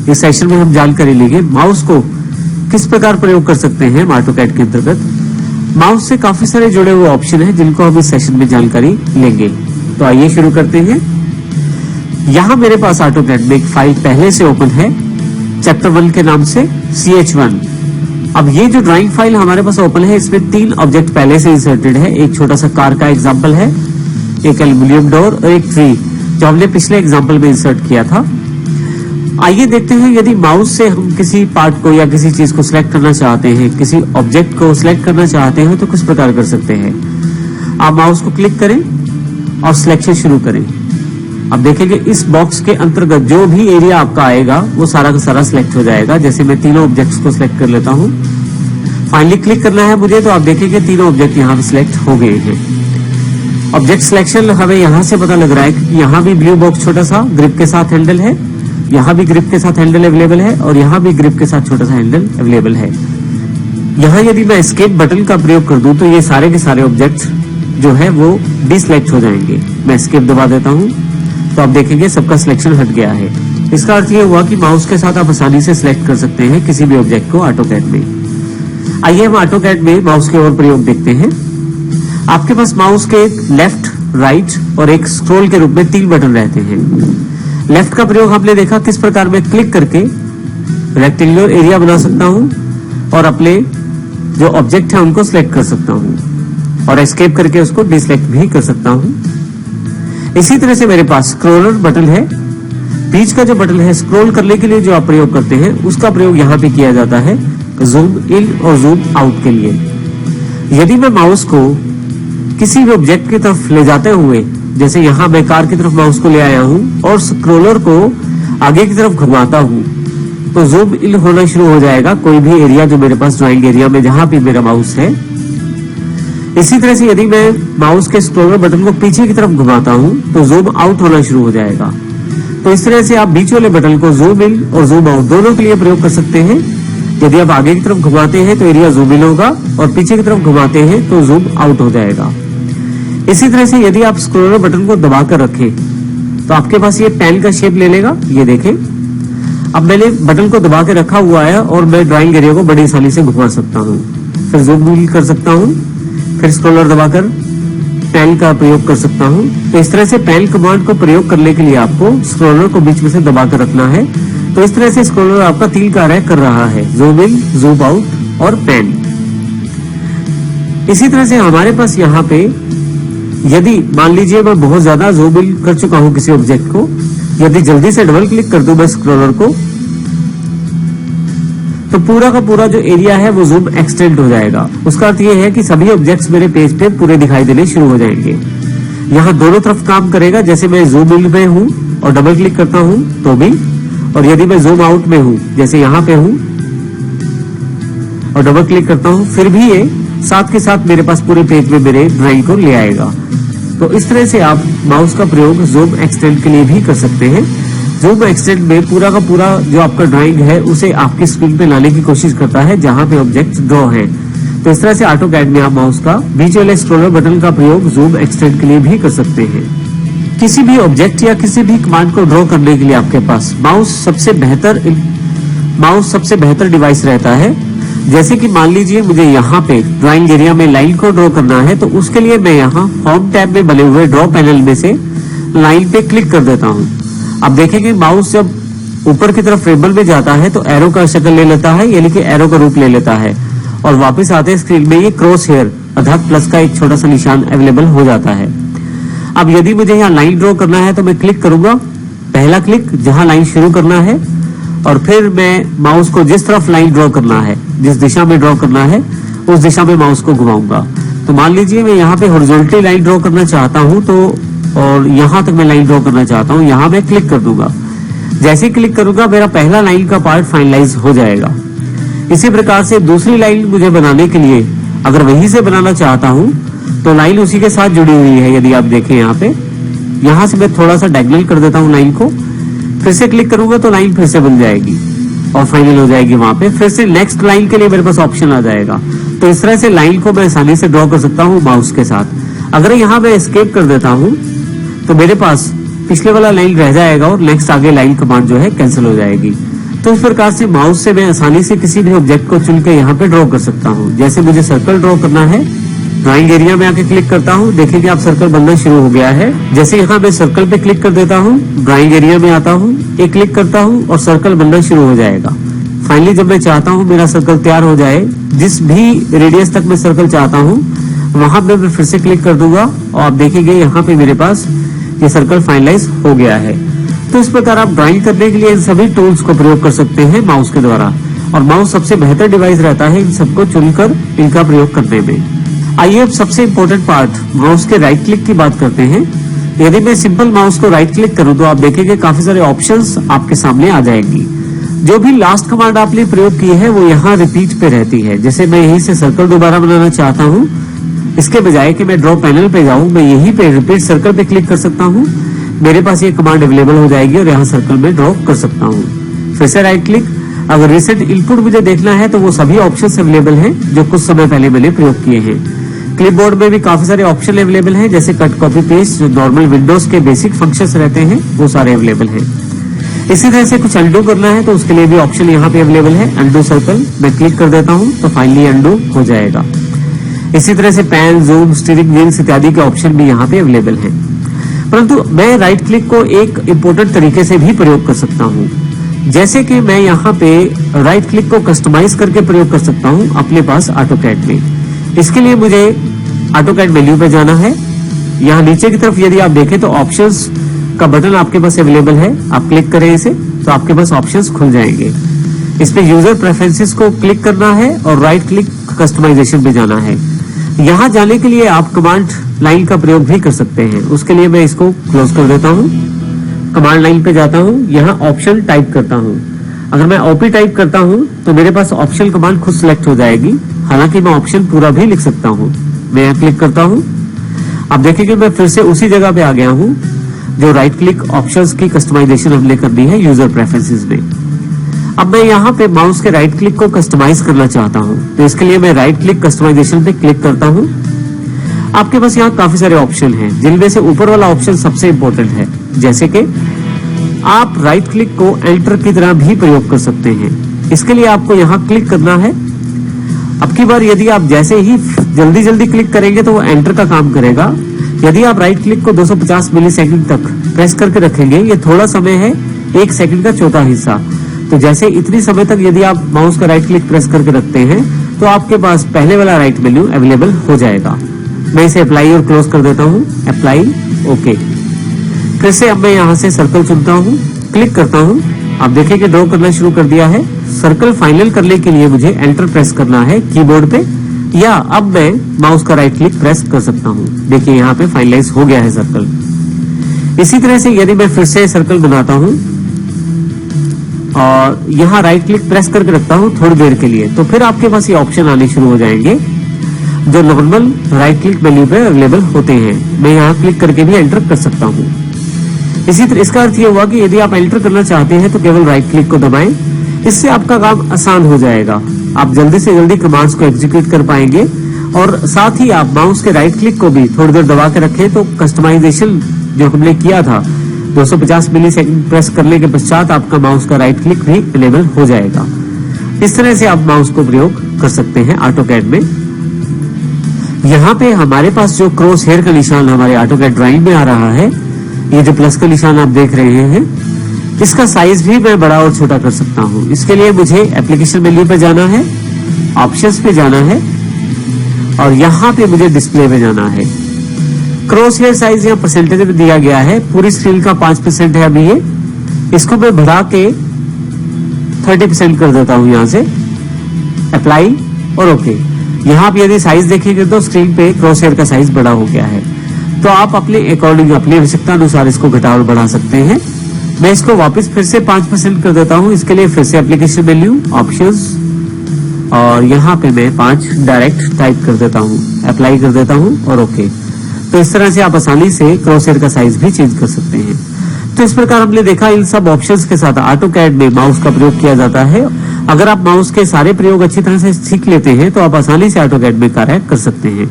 इस सेशन में हम जानकारी लेंगे माउस को किस प्रकार प्रयोग कर सकते हैं ऑटोकैड के अंतर्गत। माउस से काफी सारे जुड़े हुए ऑप्शन हैं जिनको हम इस सेशन में जानकारी लेंगे। तो आइए शुरू करते हैं। यहाँ मेरे पास ऑटोकैड में एक फाइल पहले से ओपन है चैप्टर 1 के नाम से CH1। अब ये जो ड्राइंग फाइल हमारे पास ओपन है इसमें 3 ऑब्जेक्ट पहले से इंसर्टेड है। एक छोटा सा कार का एग्जांपल है, एक एल्युमिनियम डोर और एक ट्री जो हमने पिछले एग्जांपल में इंसर्ट किया था। आइए देखते हैं यदि माउस से हम किसी पार्ट को या किसी चीज को सिलेक्ट करना चाहते हैं, किसी ऑब्जेक्ट को सिलेक्ट करना चाहते हैं तो किस प्रकार कर सकते हैं। आप माउस को क्लिक करें और सिलेक्शन शुरू करें। अब देखेंगे इस बॉक्स के अंतर्गत जो भी एरिया आपका आएगा वो सारा का सारा सिलेक्ट हो जाएगा। जैसे मैं तीनों ऑब्जेक्ट्स को सिलेक्ट कर लेता हूं, फाइनली क्लिक करना है मुझे, तो आप देखेंगे तीनों ऑब्जेक्ट यहाँ पे सिलेक्ट हो गए हैं। ऑब्जेक्ट सिलेक्शन हमें यहाँ से पता लग रहा है क्योंकि यहाँ भी ब्लू बॉक्स छोटा सा ग्रिप के साथ हैंडल है, यहाँ भी ग्रिप के साथ हैंडल अवेलेबल है और यहाँ भी ग्रिप के साथ छोटा सा हैंडल अवेलेबल है। यहाँ यदि मैं एस्केप बटन का प्रयोग कर दूं तो ये सारे के सारे ऑब्जेक्ट जो है वो डिसलेक्ट हो जाएंगे। मैं एस्केप दबा देता हूँ तो आप देखेंगे सबका सिलेक्शन हट गया है। इसका अर्थ ये हुआ कि माउस के साथ आप आसानी से सिलेक्ट कर सकते हैं किसी भी ऑब्जेक्ट को ऑटोकैड में। आइए हम ऑटोकैड में माउस के और प्रयोग देखते हैं। आपके पास माउस के एक लेफ्ट, राइट और एक स्क्रॉल के रूप में 3 बटन रहते हैं। लेफ्ट का प्रयोग हमने देखा किस प्रकार मैं क्लिक करके रेक्टेंगुलर एरिया बना सकता हूं और अपने जो ऑब्जेक्ट है उनको सिलेक्ट कर सकता हूं और एस्केप करके उसको डिसलेक्ट भी कर सकता हूं। इसी तरह से मेरे पास स्क्रॉलर बटन है। बीच का जो बटन है स्क्रॉल करने के लिए जो आप प्रयोग करते हैं उसका प्रयोग यहाँ पे किया जाता है जूम इन और जूम आउट के लिए। यदि मैं माउस को किसी भी ऑब्जेक्ट की तरफ ले जाते हुए, जैसे यहाँ मैं कार की तरफ माउस को ले आया हूँ और स्क्रॉलर को आगे की तरफ घुमाता हूँ तो जूम इन होना शुरू हो जाएगा कोई भी एरिया जो मेरे पास ड्राइंग एरिया में जहां भी मेरा माउस है। इसी तरह से यदि मैं माउस के स्क्रॉलर बटन को पीछे की तरफ घुमाता हूं तो जूम आउट होना शुरू हो जाएगा। तो इस तरह से आप बीच वाले बटन को जूम इन और जूम आउट दोनों के लिए प्रयोग कर सकते हैं। यदि आप आगे की तरफ घुमाते हैं तो एरिया जूम इन होगा और पीछे की तरफ घुमाते हैं तो जूम आउट हो जाएगा। इसी तरह से यदि आप स्क्रॉलर बटन को दबाकर रखें तो आपके पास ये पेन का शेप ले लेगा। ये देखें, अब मैंने बटन को दबा के रखा हुआ है और मैं ड्राइंग एरिया को बड़ी आसानी से घुमा सकता हूँ। फिर जूम इन कर सकता हूँ, फिर स्क्रॉलर दबाकर पेन का प्रयोग कर सकता हूँ। तो इस तरह से पेन कमांड को प्रयोग करने के लिए आपको स्क्रॉलर को बीच में से दबाकर रखना है। तो इस तरह से स्क्रॉलर आपका 3 कार्य कर रहा है, जूम इन, जूम आउट और पेन। इसी तरह से हमारे पास यहाँ पे यदि मान लीजिए मैं बहुत ज्यादा जूम इन कर चुका हूँ किसी ऑब्जेक्ट को, यदि जल्दी से डबल क्लिक कर दूं मैं स्क्रॉलर को तो पूरा का पूरा जो एरिया है वो जूम एक्सटेंड हो जाएगा। उसका अर्थ ये है कि सभी ऑब्जेक्ट्स मेरे पेज पे पूरे दिखाई देने शुरू हो जाएंगे। यहाँ दोनों तरफ काम करेगा, जैसे मैं जूम इन में हूँ और डबल क्लिक करता हूँ तो भी, और यदि मैं जूम आउट में हूँ जैसे यहाँ पे हूँ और डबल क्लिक करता हूँ फिर भी ये साथ के साथ मेरे पास पूरे पेज में मेरे ड्राइंग को ले आएगा। तो इस तरह से आप माउस का प्रयोग जूम एक्सटेंड के लिए भी कर सकते हैं। जूम एक्सटेंड में पूरा का पूरा जो आपका ड्राइंग है उसे आपकी स्क्रीन पे लाने की कोशिश करता है जहां पे ऑब्जेक्ट ड्रॉ है। तो इस तरह से ऑटोकैड में आप माउस का बीच वाले स्क्रॉलर बटन का प्रयोग जूम एक्सटेंड के लिए भी कर सकते हैं। किसी भी ऑब्जेक्ट या किसी भी कमांड को ड्रॉ करने के लिए आपके पास माउस सबसे बेहतर डिवाइस रहता है। जैसे कि मान लीजिए मुझे यहाँ पे ड्राइंग एरिया में लाइन को ड्रॉ करना है तो उसके लिए मैं यहाँ होम टैब में बने हुए ड्रॉ पैनल में से लाइन पे क्लिक कर देता हूँ। अब देखेंगे माउस जब ऊपर की तरफ रेबल में जाता है तो एरो का शक्ल ले लेता है, यानी कि एरो का रूप ले लेता है और वापस आते स्क्रीन में ये क्रॉस हेयर अर्थात प्लस का एक छोटा सा निशान अवेलेबल हो जाता है। अब यदि मुझे यहाँ लाइन ड्रॉ करना है तो मैं क्लिक करूंगा, पहला क्लिक जहां लाइन शुरू करना है और फिर मैं माउस को जिस तरफ लाइन ड्रॉ करना है, जिस दिशा में ड्रॉ करना है उस दिशा में माउस को घुमाऊंगा। तो मान लीजिए मैं यहाँ पे हॉरिजॉन्टली लाइन ड्रॉ करना चाहता हूँ तो और यहाँ तक मैं लाइन ड्रॉ करना चाहता हूँ, यहाँ मैं क्लिक कर दूंगा। जैसे ही क्लिक करूंगा मेरा पहला लाइन का पार्ट फाइनलाइज हो जाएगा। इसी प्रकार से दूसरी लाइन मुझे बनाने के लिए अगर वहीं से बनाना चाहता हूँ तो लाइन उसी के साथ जुड़ी हुई है। यदि आप देखें यहाँ पे, यहाँ से मैं थोड़ा सा डायगोनल कर देता हूँ लाइन को, फिर से क्लिक करूंगा तो लाइन फिर से बन जाएगी और फाइनल हो जाएगी। वहां पे फिर से नेक्स्ट लाइन के लिए मेरे पास ऑप्शन आ जाएगा। तो इस तरह से लाइन को मैं आसानी से ड्रॉ कर सकता हूँ माउस के साथ। अगर यहाँ मैं एस्केप कर देता हूँ तो मेरे पास पिछले वाला लाइन रह जाएगा और नेक्स्ट आगे लाइन कमांड जो है कैंसिल हो जाएगी। तो इस प्रकार से माउस से मैं आसानी से किसी भी ऑब्जेक्ट को चुन के यहाँ पे ड्रॉ कर सकता हूँ। जैसे मुझे सर्कल ड्रॉ करना है, ड्राइंग एरिया में आके क्लिक करता हूँ, देखिए आप सर्कल बनना शुरू हो गया है। जैसे यहाँ मैं सर्कल पे क्लिक कर देता हूँ, ड्राइंग एरिया में आता हूँ, एक क्लिक करता हूँ और सर्कल बनना शुरू हो जाएगा। फाइनली जब मैं चाहता हूँ मेरा सर्कल तैयार हो जाए, जिस भी रेडियस तक मैं सर्कल चाहता हूँ वहां पे मैं फिर से क्लिक कर दूंगा और आप देखेंगे यहाँ पे मेरे पास ये सर्कल फाइनलाइज हो गया है। तो इस प्रकार आप ड्राइंग करने के लिए इन सभी टूल्स को प्रयोग कर सकते हैं माउस के द्वारा, और माउस सबसे बेहतर डिवाइस रहता है इन सबको चुनकर इनका प्रयोग करने में। आइए अब सबसे इम्पोर्टेंट पार्ट माउस के राइट क्लिक की बात करते हैं। यदि मैं सिंपल माउस को राइट क्लिक करूं तो आप देखेंगे काफी सारे ऑप्शंस आपके सामने आ जाएंगी। जो भी लास्ट कमांड आपने प्रयोग की है वो यहाँ रिपीट पे रहती है। जैसे मैं यहीं से सर्कल दोबारा बनाना चाहता हूँ, इसके बजाय कि मैं ड्रॉ पैनल पे जाऊं, मैं यहीं पे रिपीट सर्कल पे क्लिक कर सकता हूं। मेरे पास ये कमांड अवेलेबल हो जाएगी और यहाँ सर्कल में ड्रॉ कर सकता हूं। फिर से राइट क्लिक। अगर रिसेंट इनपुट मुझे देखना है तो वो सभी ऑप्शंस अवेलेबल हैं जो कुछ समय पहले मैंने प्रयोग किए हैं। क्लिपबोर्ड में भी काफी सारे ऑप्शन अवेलेबल हैं, जैसे कट, कॉपी, पेस्ट। जो नॉर्मल विंडोज के बेसिक फंक्शंस रहते हैं वो सारे अवेलेबल हैं। इसी तरह से कुछ अंडू करना है तो उसके लिए भी ऑप्शन यहाँ पे अवेलेबल है। अंडू सर्कल मैं क्लिक कर देता हूँ तो फाइनली अंडू हो जाएगा। इसी तरह से पैन, जूम, स्टीयरिंग व्हील्स इत्यादि के ऑप्शन भी यहाँ पे अवेलेबल हैं। परंतु मैं राइट क्लिक को एक इम्पोर्टेंट तरीके से भी प्रयोग कर सकता हूँ। जैसे कि मैं यहाँ पे राइट क्लिक को कस्टमाइज करके प्रयोग कर सकता हूँ अपने पास ऑटोकैड में। इसके लिए मुझे ऑटोकैड मेन्यू पे जाना है। यहाँ नीचे की तरफ यदि आप देखें तो ऑप्शंस का बटन आपके पास अवेलेबल है। आप क्लिक करें इसे तो आपके पास ऑप्शंस खुल जाएंगे। इस पे यूजर प्रेफरेंसेस को क्लिक करना है और राइट क्लिक कस्टमाइजेशन पे जाना है। यहाँ जाने के लिए आप कमांड लाइन का प्रयोग भी कर सकते हैं। उसके लिए मैं इसको क्लोज कर देता हूँ, कमांड लाइन पे जाता हूँ, यहाँ ऑप्शन टाइप करता हूँ। अगर मैं ओपी टाइप करता हूँ तो मेरे पास ऑप्शन कमांड खुद सिलेक्ट हो जाएगी। हालांकि मैं ऑप्शन पूरा भी लिख सकता हूँ। मैं यहाँ क्लिक करता हूँ, आप देखेंगे मैं फिर से उसी जगह पे आ गया हूँ जो राइट क्लिक ऑप्शंस की कस्टमाइजेशन हमने करनी है यूजर प्रेफरेंसेस में। अब मैं यहाँ पे माउस के राइट क्लिक को कस्टमाइज करना चाहता हूँ, तो इसके लिए मैं राइट क्लिक कस्टमाइजेशन पे क्लिक करता हूँ। आपके पास यहाँ काफी सारे ऑप्शन हैं, जिनमें से ऊपर वाला ऑप्शन सबसे इंपॉर्टेंट है। जैसे कि आप राइट क्लिक को एंटर की तरह भी प्रयोग कर सकते हैं। इसके लिए आपको यहाँ क्लिक करना है। अब की बार यदि आप जैसे ही जल्दी क्लिक करेंगे तो वो एंटर का काम करेगा। यदि आप राइट क्लिक को 250 मिलीसेकंड तक प्रेस करके रखेंगे, ये थोड़ा समय है, 1 सेकंड का चौथा हिस्सा। तो जैसे इतनी समय तक यदि आप माउस का राइट क्लिक प्रेस करके रखते हैं तो आपके पास पहले वाला राइट मेन्यू अवेलेबल हो जाएगा। मैं इसे अप्लाई और क्लोज कर देता हूँ। Apply, okay. फिर से अब मैं यहाँ से सर्कल चुनता हूँ, क्लिक करता हूँ। आप देखेंगे ड्रॉ करना शुरू कर दिया है। सर्कल फाइनल करने के लिए मुझे एंटर प्रेस करना है कीबोर्ड पे, या अब मैं माउस का राइट क्लिक प्रेस कर सकता हूँ। देखिए यहाँ पे फाइनलाइज हो गया है सर्कल। इसी तरह से यदि मैं फिर से सर्कल बनाता हूँ और यहाँ राइट क्लिक प्रेस करके रखता हूँ थोड़ी देर के लिए, तो फिर आपके पास ये ऑप्शन आने शुरू हो जाएंगे जो नॉर्मल राइट क्लिक मेन्यू पे अवेलेबल होते हैं। मैं यहाँ क्लिक करके भी एंटर कर सकता हूँ। इसी तरह इसका अर्थ ये हुआ कि यदि आप एंटर करना चाहते हैं तो केवल राइट क्लिक को दबाएं। इससे आपका काम आसान हो जाएगा। आप जल्दी से जल्दी कमांड्स को एग्जीक्यूट कर पाएंगे, और साथ ही आप माउस के राइट क्लिक को भी थोड़ी देर दबा के रखें तो कस्टमाइजेशन जो हमने किया था 250 मिलीसेकंड प्रेस करने के पश्चात आपका माउस का राइट क्लिक भी अवेलेबल हो जाएगा। इस तरह से आप माउस को प्रयोग कर सकते हैं ऑटोकैड में। यहाँ पे हमारे पास जो क्रॉस हेयर का निशान हमारे ऑटोकैड ड्राइंग में आ रहा है, ये जो प्लस का निशान आप देख रहे हैं, इसका साइज भी मैं बड़ा और छोटा कर सकता हूँ। इसके लिए मुझे एप्लीकेशन मेन्यू पे जाना है, ऑप्शंस पे जाना है, और यहाँ पे मुझे डिस्प्ले पे जाना है। क्रॉस हेयर साइज यहाँ परसेंटेज में दिया गया है, पूरी स्क्रीन का 5% है अभी ये। इसको मैं बढ़ा के 30% कर देता हूँ यहाँ से। अप्लाई और ओके। यहाँ आप यदि साइज देखेंगे तो स्क्रीन पे क्रॉस हेयर का साइज बड़ा हो गया है। तो आप अपने अकॉर्डिंग, अपनी आवश्यकता अनुसार इसको घटा और बढ़ा सकते हैं। मैं इसको वापस फिर से 5% कर देता हूँ। इसके लिए फिर से एप्लीकेशन मेन्यू, ऑप्शंस, और यहाँ पे मैं 5 डायरेक्ट टाइप कर देता हूँ। अप्लाई कर देता हूँ और ओके। तो इस तरह से आप आसानी से क्रॉस हेयर का साइज भी चेंज कर सकते हैं। तो इस प्रकार हमने देखा इन सब ऑप्शंस के साथ ऑटोकैड में माउस का प्रयोग किया जाता है। अगर आप माउस के सारे प्रयोग अच्छी तरह से सीख लेते हैं तो आप आसानी से ऑटोकैड में कार्य कर सकते हैं।